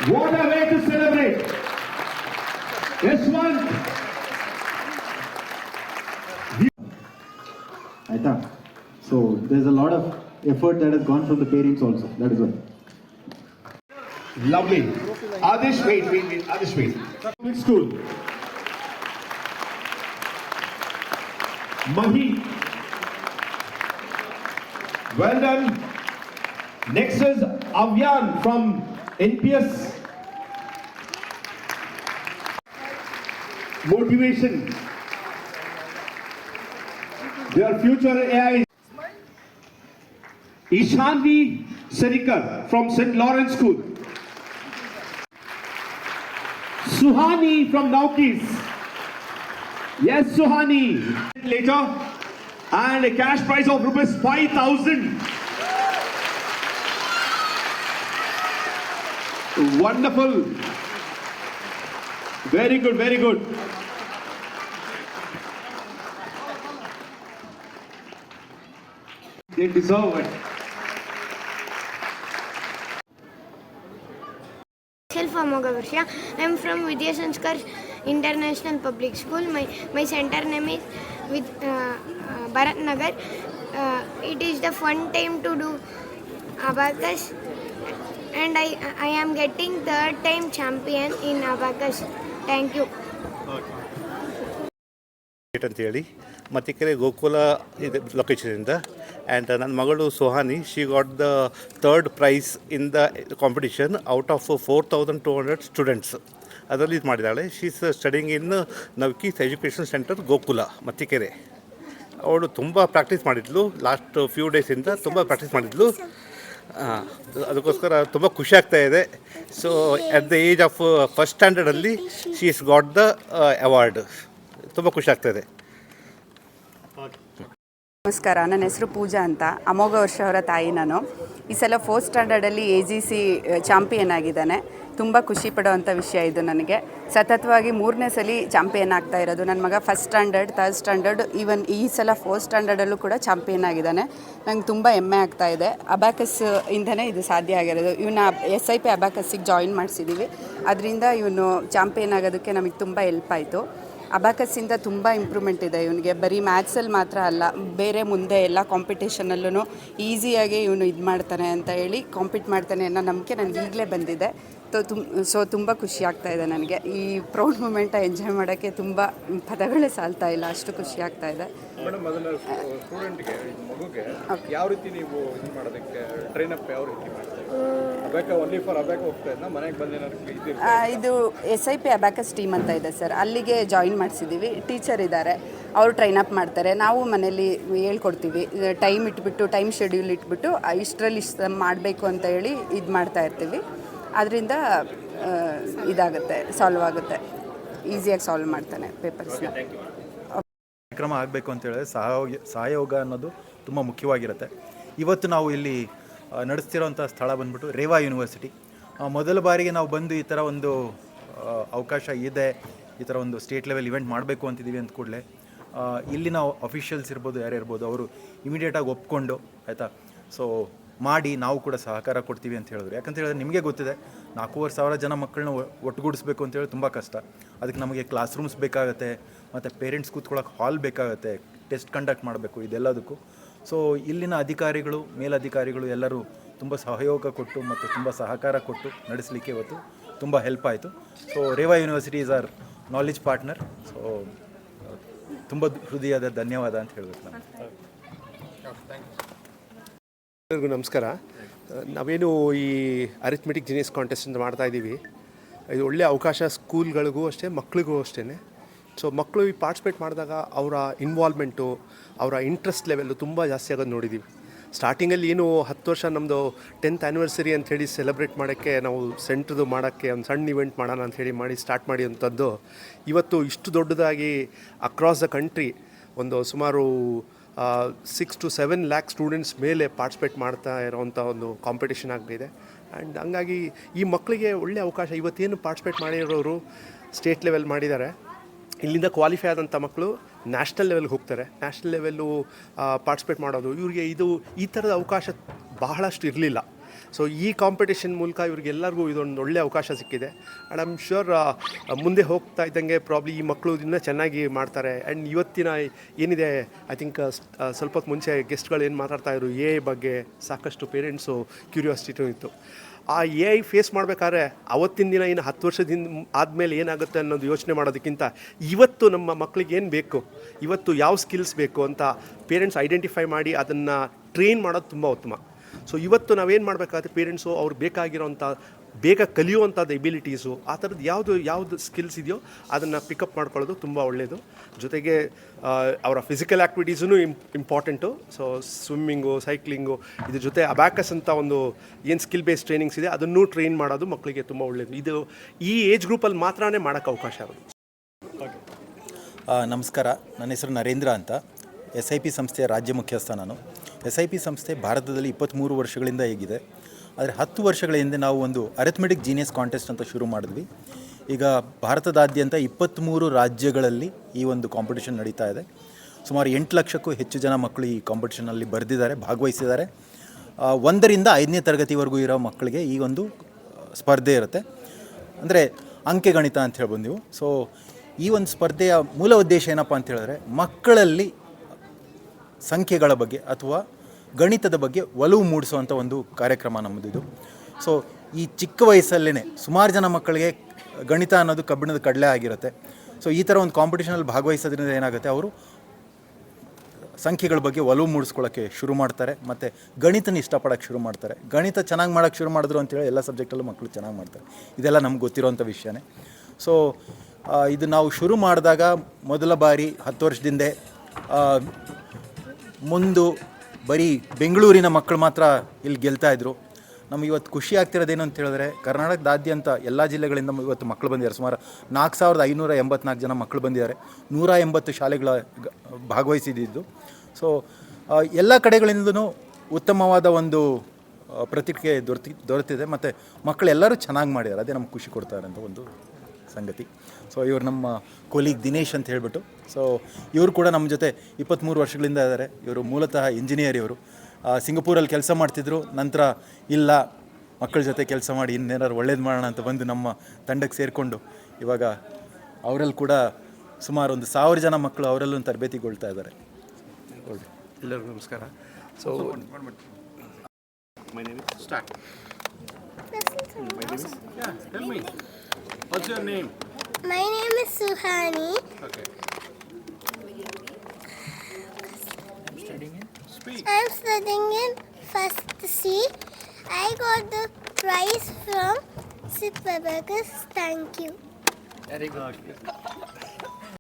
What a way to celebrate. S1. Aita. So there's a lot of effort that has gone from the parents also. That is why. Lovely. Adish, wait. Adish, wait. Which school? Mahi. Well done. Next is Avyan from NPS. Motivation. Their future AI. Ishanvi Serikar from St. Lawrence School. Suhani from Naukis. Yes, Suhani. Later, and a cash prize of rupees 5,000. Wonderful. Very good, very good. They deserve it. Myself Amoga Varsha. I am from Vidya Sanskar International Public School. My center name is Bharat Nagar. It is the fun time to do abacus, and I am getting third time champion in abacus. Thank you. ಅಂತ ಹೇಳಿ ಮತ್ತಿಕೆರೆ ಗೋಕುಲ ಇದು ಲೊಕೇಶನಿಂದ and ನನ್ನ ಮಗಳು Suhani she got the third prize in the competition out of 4,200 students. ಅದರಲ್ಲಿ ಇದು ಮಾಡಿದ್ದಾಳೆ. She is studying in Navkis education centre Gokula Mattikere. ಅವಳು ತುಂಬ ಪ್ರಾಕ್ಟೀಸ್ ಮಾಡಿದ್ಲು. ಲಾಸ್ಟ್ ಫ್ಯೂ ಡೇಸಿಂದ ತುಂಬ ಪ್ರಾಕ್ಟೀಸ್ ಮಾಡಿದ್ಲು. ಅದಕ್ಕೋಸ್ಕರ ತುಂಬ ಖುಷಿ ಆಗ್ತಾ ಇದೆ. So at the age of first ಸ್ಟ್ಯಾಂಡರ್ಡಲ್ಲಿ she is got the award. ತುಂಬ ಖುಷಿ ಆಗ್ತಾಯಿದೆ. ನಮಸ್ಕಾರ, ನನ್ನ ಹೆಸರು ಪೂಜಾ ಅಂತ. ಅಮೋಘ ವರ್ಷ ಅವರ ತಾಯಿ ನಾನು. ಈ ಸಲ 4th ಸ್ಟ್ಯಾಂಡರ್ಡಲ್ಲಿ AGC ಚಾಂಪಿಯನ್ ಆಗಿದ್ದಾನೆ. ತುಂಬ ಖುಷಿ ಪಡೋವಂಥ ವಿಷಯ ಇದು ನನಗೆ. ಸತತವಾಗಿ 3ನೇ ಸಲ ಚಾಂಪಿಯನ್ ಆಗ್ತಾ ಇರೋದು. ನನ್ನ ಮಗ first standard, 3rd standard, even ಈ ಸಲ 4th ಸ್ಟ್ಯಾಂಡರ್ಡಲ್ಲೂ ಕೂಡ ಚಾಂಪಿಯನ್ ಆಗಿದ್ದಾನೆ. ನಂಗೆ ತುಂಬ ಹೆಮ್ಮೆ ಆಗ್ತಾ ಇದೆ. ಅಬ್ಯಾಕಸ್ ಇಂದನೇ ಇದು ಸಾಧ್ಯ ಆಗಿರೋದು. ಇವನ್ನ SIP ಅಬ್ಯಾಕಸ್ಸಿಗೆ ಜಾಯಿನ್ ಮಾಡಿಸಿದ್ದೀವಿ. ಅದರಿಂದ ಇವನು ಚಾಂಪಿಯನ್ ಆಗೋದಕ್ಕೆ ನಮಗೆ ತುಂಬ ಹೆಲ್ಪ್ ಆಯಿತು. ಅಬ್ಯಾಕಸ್ಸಿಂದ ತುಂಬ ಇಂಪ್ರೂವ್ಮೆಂಟ್ ಇದೆ ಇವನಿಗೆ. ಬರೀ ಮ್ಯಾಥ್ಸಲ್ಲಿ ಮಾತ್ರ ಅಲ್ಲ, ಬೇರೆ ಮುಂದೆ ಎಲ್ಲ ಕಾಂಪಿಟೇಷನಲ್ಲೂ ಈಸಿಯಾಗಿ ಇವನು ಇದು ಮಾಡ್ತಾನೆ ಅಂತ ಹೇಳಿ ಕಾಂಪೀಟ್ ಮಾಡ್ತಾನೆ ಅನ್ನೋ ನಂಬಿಕೆ ನನಗೆ ಈಗಲೇ ಬಂದಿದೆ. ಸೊ ತುಂಬ ಖುಷಿ ಆಗ್ತಾ ಇದೆ ನನಗೆ. ಈ ಪ್ರೌಡ್ ಮೂಮೆಂಟ ಎಂಜಾಯ್ ಮಾಡೋಕ್ಕೆ ತುಂಬ ಪದಗಳೇ ಸಾಲ್ತಾ ಇಲ್ಲ, ಅಷ್ಟು ಖುಷಿ ಆಗ್ತಾ ಇದೆ. ಮೇಡಮ್, ಅದನ್ನು ಸ್ಟೂಡೆಂಟ್ಗೆ ಮಗುಗೆ ಯಾವ ರೀತಿ ನೀವು ಇದು ಮಾಡೋದಕ್ಕೆ ಟ್ರೈನ್ ಅಪ್ ಯಾವ ರೀತಿ ಮಾಡ್ತೀವಿ? ಅಬ್ಯಾಕ ಓನ್ಲಿ ಫಾರ್ ಅಬ್ಯಾಕ ಹೋಗ್ತಾ ಇದ್ದ ಮನೆಗೆ ಬಂದೇನಾದ್ರು ಇದು SIP ಅಬ್ಯಾಕಸ್ ಟೀಮ್ ಅಂತ ಇದೆ ಸರ್, ಅಲ್ಲಿಗೆ ಜಾಯಿನ್ ಮಾಡಿಸಿದ್ದೀವಿ. ಟೀಚರ್ ಇದ್ದಾರೆ, ಅವರು ಟ್ರೈನ್ ಅಪ್ ಮಾಡ್ತಾರೆ. ನಾವು ಮನೇಲಿ ಹೇಳ್ಕೊಡ್ತೀವಿ. ಟೈಮ್ ಇಟ್ಬಿಟ್ಟು, ಟೈಮ್ ಶೆಡ್ಯೂಲ್ ಇಟ್ಬಿಟ್ಟು ಇಷ್ಟರಲ್ಲಿ ಇಷ್ಟು ಮಾಡಬೇಕು ಅಂತ ಹೇಳಿ ಇದು ಮಾಡ್ತಾ ಇರ್ತೀವಿ. ಅದರಿಂದ ಇದಾಗುತ್ತೆ, ಸಾಲ್ವ್ ಆಗುತ್ತೆ, ಈಸಿಯಾಗಿ ಸಾಲ್ವ್ ಮಾಡ್ತಾನೆ ಪೇಪರ್ಸ್ನ. ಕಾರ್ಯಕ್ರಮ ಆಗಬೇಕು ಅಂತ ಹೇಳಿದ್ರೆ ಸಹಯೋಗ ಅನ್ನೋದು ತುಂಬ ಮುಖ್ಯವಾಗಿರುತ್ತೆ. ಇವತ್ತು ನಾವು ಇಲ್ಲಿ ನಡೆಸ್ತಿರೋಂಥ ಸ್ಥಳ ಬಂದ್ಬಿಟ್ಟು ರೇವಾ ಯೂನಿವರ್ಸಿಟಿ. ಮೊದಲ ಬಾರಿಗೆ ನಾವು ಬಂದು ಈ ಥರ ಒಂದು ಅವಕಾಶ ಇದೆ, ಈ ಥರ ಒಂದು ಸ್ಟೇಟ್ ಲೆವೆಲ್ ಇವೆಂಟ್ ಮಾಡಬೇಕು ಅಂತಿದ್ದೀವಿ ಅಂದ ಕೂಡಲೇ ಇಲ್ಲಿನ ಅಫಿಷಿಯಲ್ಸ್ ಇರ್ಬೋದು, ಯಾರೇ ಇರ್ಬೋದು, ಅವರು ಇಮಿಡಿಯೇಟಾಗಿ ಒಪ್ಕೊಂಡು ಆಯಿತಾ, ಸೊ ಮಾಡಿ ನಾವು ಕೂಡ ಸಹಕಾರ ಕೊಡ್ತೀವಿ ಅಂತ ಹೇಳಿದ್ರು. ಯಾಕಂತ ಹೇಳಿದ್ರೆ ನಿಮಗೆ ಗೊತ್ತಿದೆ, 4,500 ಜನ ಮಕ್ಕಳನ್ನ ಒಟ್ಟುಗೂಡಿಸ್ಬೇಕು ಅಂತೇಳಿ ತುಂಬ ಕಷ್ಟ. ಅದಕ್ಕೆ ನಮಗೆ ಕ್ಲಾಸ್ ರೂಮ್ಸ್ ಬೇಕಾಗುತ್ತೆ, ಮತ್ತು ಪೇರೆಂಟ್ಸ್ ಕೂತ್ಕೊಳ್ಳೋಕೆ ಹಾಲ್ ಬೇಕಾಗುತ್ತೆ, ಟೆಸ್ಟ್ ಕಂಡಕ್ಟ್ ಮಾಡಬೇಕು, ಇದೆಲ್ಲದಕ್ಕೂ. ಸೊ ಇಲ್ಲಿನ ಅಧಿಕಾರಿಗಳು, ಮೇಲಧಿಕಾರಿಗಳು ಎಲ್ಲರೂ ತುಂಬ ಸಹಯೋಗ ಕೊಟ್ಟು ಮತ್ತು ತುಂಬ ಸಹಕಾರ ಕೊಟ್ಟು ನಡೆಸಲಿಕ್ಕೆ ಇವತ್ತು ತುಂಬ ಹೆಲ್ಪ್ ಆಯಿತು. So Reva university is our knowledge partner. So ತುಂಬ ಹೃದಯದ ಧನ್ಯವಾದ ಅಂತ ಹೇಳಬೇಕು ನಾನು. ಎಲ್ಲರಿಗೂ ನಮಸ್ಕಾರ. ನಾವೇನು ಈ ಅರಿಥ್ಮೆಟಿಕ್ ಜೀನಿಯಸ್ ಕಾಂಟೆಸ್ಟ್ ಅಂತ ಮಾಡ್ತಾಯಿದ್ದೀವಿ. ಇದು ಒಳ್ಳೆಯ ಅವಕಾಶ ಸ್ಕೂಲ್ಗಳಿಗೂ ಅಷ್ಟೇ, ಮಕ್ಕಳಿಗೂ ಅಷ್ಟೇ. ಸೊ ಮಕ್ಕಳು ಈ ಪಾರ್ಟಿಸಿಪೇಟ್ ಮಾಡಿದಾಗ ಅವರ ಇನ್ವಾಲ್ವ್ಮೆಂಟು, ಅವರ ಇಂಟ್ರೆಸ್ಟ್ ಲೆವೆಲ್ಲು ತುಂಬ ಜಾಸ್ತಿ ಆಗೋದು ನೋಡಿದ್ದೀವಿ. ಸ್ಟಾರ್ಟಿಂಗಲ್ಲಿ ಏನು 10 ವರ್ಷ ನಮ್ಮದು 10th ಆ್ಯನಿವರ್ಸರಿ ಅಂಥೇಳಿ ಸೆಲೆಬ್ರೇಟ್ ಮಾಡೋಕ್ಕೆ ನಾವು ಸೆಂಟ್ರದು ಮಾಡೋಕ್ಕೆ ಒಂದು ಸಣ್ಣ ಇವೆಂಟ್ ಮಾಡೋಣ ಅಂಥೇಳಿ ಮಾಡಿ ಸ್ಟಾರ್ಟ್ ಮಾಡಿ ಅಂಥದ್ದು ಇವತ್ತು ಇಷ್ಟು ದೊಡ್ಡದಾಗಿ ಅಕ್ರಾಸ್ ದ ಕಂಟ್ರಿ ಒಂದು ಸುಮಾರು 6 to 7 lakh ಸ್ಟೂಡೆಂಟ್ಸ್ ಮೇಲೆ ಪಾರ್ಟಿಸಿಪೇಟ್ ಮಾಡ್ತಾ ಇರೋವಂಥ ಒಂದು ಕಾಂಪಿಟೇಷನ್ ಆಗಿದೆ. ಆ್ಯಂಡ್ ಹಂಗಾಗಿ ಈ ಮಕ್ಕಳಿಗೆ ಒಳ್ಳೆಯ ಅವಕಾಶ. ಇವತ್ತೇನು ಪಾರ್ಟಿಸಿಪೇಟ್ ಮಾಡಿರೋರು ಸ್ಟೇಟ್ ಲೆವೆಲ್ ಮಾಡಿದ್ದಾರೆ, ಇಲ್ಲಿಂದ ಕ್ವಾಲಿಫೈ ಆದಂಥ ಮಕ್ಕಳು ನ್ಯಾಷನಲ್ ಲೆವೆಲ್ಗೆ ಹೋಗ್ತಾರೆ. ನ್ಯಾಷನಲ್ ಲೆವೆಲ್ಲು ಪಾರ್ಟಿಸಿಪೇಟ್ ಮಾಡೋದು, ಇವರಿಗೆ ಇದು ಈ ಥರದ ಅವಕಾಶ ಬಹಳಷ್ಟು ಇರಲಿಲ್ಲ. ಸೊ ಈ ಕಾಂಪಿಟೇಷನ್ ಮೂಲಕ ಇವ್ರಿಗೆಲ್ಲರಿಗೂ ಇದೊಂದು ಒಳ್ಳೆಯ ಅವಕಾಶ ಸಿಕ್ಕಿದೆ. ಆ್ಯಂಡ್ ಐ ಆಮ್ ಶ್ಯೂರ್ ಮುಂದೆ ಹೋಗ್ತಾ ಇದ್ದಂಗೆ ಪ್ರಾಬ್ಲಿ ಈ ಮಕ್ಕಳು ಇನ್ನೂ ಚೆನ್ನಾಗಿ ಮಾಡ್ತಾರೆ. ಆ್ಯಂಡ್ ಇವತ್ತಿನ ಏನಿದೆ ಐ ಥಿಂಕ್ ಸ್ವಲ್ಪ ಹೊತ್ತು ಮುಂಚೆ ಗೆಸ್ಟ್ಗಳು ಏನು ಮಾತಾಡ್ತಾಯಿದ್ರು AI ಬಗ್ಗೆ ಸಾಕಷ್ಟು ಪೇರೆಂಟ್ಸು ಕ್ಯೂರಿಯಾಸಿಟಿನೂ ಇತ್ತು. ಆ AI ಫೇಸ್ ಮಾಡಬೇಕಾದ್ರೆ ಅವತ್ತಿನ ದಿನ ಏನು 10 ವರ್ಷದಿಂದ ಆದಮೇಲೆ ಏನಾಗುತ್ತೆ ಅನ್ನೋದು ಯೋಚನೆ ಮಾಡೋದಕ್ಕಿಂತ ಇವತ್ತು ನಮ್ಮ ಮಕ್ಕಳಿಗೆ ಏನು ಬೇಕು, ಇವತ್ತು ಯಾವ ಸ್ಕಿಲ್ಸ್ ಬೇಕು ಅಂತ ಪೇರೆಂಟ್ಸ್ ಐಡೆಂಟಿಫೈ ಮಾಡಿ ಅದನ್ನು ಟ್ರೈನ್ ಮಾಡೋದು ತುಂಬ ಉತ್ತಮ. ಸೊ ಇವತ್ತು ನಾವೇನು ಮಾಡಬೇಕಾದ್ರೆ ಪೇರೆಂಟ್ಸು ಅವ್ರು ಬೇಕಾಗಿರೋಂಥ ಬೇಗ ಕಲಿಯುವಂಥದ್ದು ಎಬಿಲಿಟೀಸು ಆ ಥರದ್ದು ಯಾವುದು ಸ್ಕಿಲ್ಸ್ ಇದೆಯೋ ಅದನ್ನು ಪಿಕಪ್ ಮಾಡ್ಕೊಳ್ಳೋದು ತುಂಬ ಒಳ್ಳೆಯದು. ಜೊತೆಗೆ ಅವರ ಫಿಸಿಕಲ್ ಆ್ಯಕ್ಟಿವಿಟೀಸೂ ಇಂಪಾರ್ಟೆಂಟು. ಸೊ ಸ್ವಿಮ್ಮಿಂಗು, ಸೈಕ್ಲಿಂಗು, ಇದ್ರ ಜೊತೆ ಅಬ್ಯಾಕಸ್ ಅಂತ ಒಂದು ಏನು ಸ್ಕಿಲ್ ಬೇಸ್ಡ್ ಟ್ರೈನಿಂಗ್ಸ್ ಇದೆ ಅದನ್ನು ಟ್ರೈನ್ ಮಾಡೋದು ಮಕ್ಕಳಿಗೆ ತುಂಬ ಒಳ್ಳೆಯದು. ಇದು ಈ ಏಜ್ ಗ್ರೂಪಲ್ಲಿ ಮಾತ್ರನೇ ಮಾಡೋಕ್ಕೆ ಅವಕಾಶ ಆಗೋದು. ನಮಸ್ಕಾರ, ನನ್ನ ಹೆಸರು ನರೇಂದ್ರ ಅಂತ. SIP ಸಂಸ್ಥೆಯ ರಾಜ್ಯ ಮುಖ್ಯಸ್ಥ ನಾನು. SIP ಸಂಸ್ಥೆ ಭಾರತದಲ್ಲಿ 23 ವರ್ಷಗಳಿಂದ ಹೇಗಿದೆ. ಆದರೆ 10 ವರ್ಷಗಳ ಹಿಂದೆ ನಾವು ಒಂದು ಅರಿಥ್ಮೆಟಿಕ್ ಜೀನಿಯಸ್ ಕಾಂಟೆಸ್ಟ್ ಅಂತ ಶುರು ಮಾಡಿದ್ವಿ. ಈಗ ಭಾರತದಾದ್ಯಂತ 23 ರಾಜ್ಯಗಳಲ್ಲಿ ಈ ಒಂದು ಕಾಂಪಿಟೇಷನ್ ನಡೀತಾ ಇದೆ. ಸುಮಾರು 8 ಲಕ್ಷಕ್ಕೂ ಹೆಚ್ಚು ಜನ ಮಕ್ಕಳು ಈ ಕಾಂಪಿಟೇಷನಲ್ಲಿ ಬರೆದಿದ್ದಾರೆ, ಭಾಗವಹಿಸಿದ್ದಾರೆ. 1ರಿಂದ 5ನೇ ತರಗತಿವರೆಗೂ ಇರೋ ಮಕ್ಕಳಿಗೆ ಈ ಒಂದು ಸ್ಪರ್ಧೆ ಇರುತ್ತೆ. ಅಂದರೆ ಅಂಕೆಗಣಿತ ಅಂತ ಹೇಳ್ಬೋದು ನೀವು. ಸೊ ಈ ಒಂದು ಸ್ಪರ್ಧೆಯ ಮೂಲ ಉದ್ದೇಶ ಏನಪ್ಪ ಅಂತ ಹೇಳಿದ್ರೆ ಮಕ್ಕಳಲ್ಲಿ ಸಂಖ್ಯೆಗಳ ಬಗ್ಗೆ ಅಥವಾ ಗಣಿತದ ಬಗ್ಗೆ ಒಲವು ಮೂಡಿಸುವಂಥ ಒಂದು ಕಾರ್ಯಕ್ರಮ ನಮ್ಮದಿದು. ಸೊ ಈ ಚಿಕ್ಕ ವಯಸ್ಸಲ್ಲೇ ಸುಮಾರು ಜನ ಮಕ್ಕಳಿಗೆ ಗಣಿತ ಅನ್ನೋದು ಕಬ್ಬಿಣದ ಕಡಲೆ ಆಗಿರುತ್ತೆ. ಸೊ ಈ ಥರ ಒಂದು ಕಾಂಪಿಟೇಷನಲ್ಲಿ ಭಾಗವಹಿಸೋದ್ರಿಂದ ಏನಾಗುತ್ತೆ, ಅವರು ಸಂಖ್ಯೆಗಳ ಬಗ್ಗೆ ಒಲವು ಮೂಡಿಸ್ಕೊಳ್ಳೋಕ್ಕೆ ಶುರು ಮಾಡ್ತಾರೆ ಮತ್ತು ಗಣಿತನ ಇಷ್ಟಪಡೋಕ್ಕೆ ಶುರು ಮಾಡ್ತಾರೆ. ಗಣಿತ ಚೆನ್ನಾಗಿ ಮಾಡೋಕ್ಕೆ ಶುರು ಮಾಡಿದ್ರು ಅಂತೇಳಿ ಎಲ್ಲ ಸಬ್ಜೆಕ್ಟಲ್ಲೂ ಮಕ್ಕಳು ಚೆನ್ನಾಗಿ ಮಾಡ್ತಾರೆ. ಇದೆಲ್ಲ ನಮ್ಗೆ ಗೊತ್ತಿರೋಂಥ ವಿಷಯನೇ. ಸೊ ಇದು ನಾವು ಶುರು ಮಾಡಿದಾಗ ಮೊದಲ ಬಾರಿ 10 ವರ್ಷದಿಂದ ಮುಂದೆ ಬರೀ ಬೆಂಗಳೂರಿನ ಮಕ್ಕಳು ಮಾತ್ರ ಇಲ್ಲಿ ಗೆಲ್ತಾಯಿದ್ರು. ನಮಗೆ ಇವತ್ತು ಖುಷಿ ಆಗ್ತಿರೋದೇನು ಅಂತ ಹೇಳಿದ್ರೆ ಕರ್ನಾಟಕದಾದ್ಯಂತ ಎಲ್ಲ ಜಿಲ್ಲೆಗಳಿಂದ ಇವತ್ತು ಮಕ್ಕಳು ಬಂದಿದ್ದಾರೆ. ಸುಮಾರು 4584 ಜನ ಮಕ್ಕಳು ಬಂದಿದ್ದಾರೆ. 180 ಶಾಲೆಗಳ ಭಾಗವಹಿಸಿದ್ದು. ಸೊ ಎಲ್ಲ ಕಡೆಗಳಿಂದಲೂ ಉತ್ತಮವಾದ ಒಂದು ಪ್ರತಿಕ್ರಿಯೆ ದೊರೆತಿದೆ ಮತ್ತು ಮಕ್ಕಳೆಲ್ಲರೂ ಚೆನ್ನಾಗಿ ಮಾಡಿದ್ದಾರೆ. ಅದೇ ನಮ್ಗೆ ಖುಷಿ ಕೊಡ್ತಾರೆ ಅಂತ ಒಂದು ಸಂಗತಿ. ಸೊ ಇವರು ನಮ್ಮ ಕೊಲೀಗ್ ದಿನೇಶ್ ಅಂತ ಹೇಳಿಬಿಟ್ಟು. ಸೊ ಇವರು ಕೂಡ ನಮ್ಮ ಜೊತೆ 23 ವರ್ಷಗಳಿಂದ ಇದ್ದಾರೆ. ಇವರು ಮೂಲತಃ ಇಂಜಿನಿಯರ್. ಇವರು ಸಿಂಗಪೂರಲ್ಲಿ ಕೆಲಸ ಮಾಡ್ತಿದ್ರು. ನಂತರ ಇಲ್ಲ ಮಕ್ಕಳ ಜೊತೆ ಕೆಲಸ ಮಾಡಿ ಇನ್ನೇನಾದ್ರು ಒಳ್ಳೇದು ಮಾಡೋಣ ಅಂತ ಬಂದು ನಮ್ಮ ತಂಡಕ್ಕೆ ಸೇರಿಕೊಂಡು ಇವಾಗ ಅವರಲ್ಲಿ ಕೂಡ ಸುಮಾರು 1000 ಜನ ಮಕ್ಕಳು ಅವರಲ್ಲೂ ತರಬೇತಿಗೊಳ್ತಾ ಇದ್ದಾರೆ. ಎಲ್ಲರಿಗೂ ನಮಸ್ಕಾರ. So My name is Start. My name is tell me. What's your name? My name is Suhani. Okay. I'm studying in first C. I got the prize from Sid Babakis. Thank you. Very good.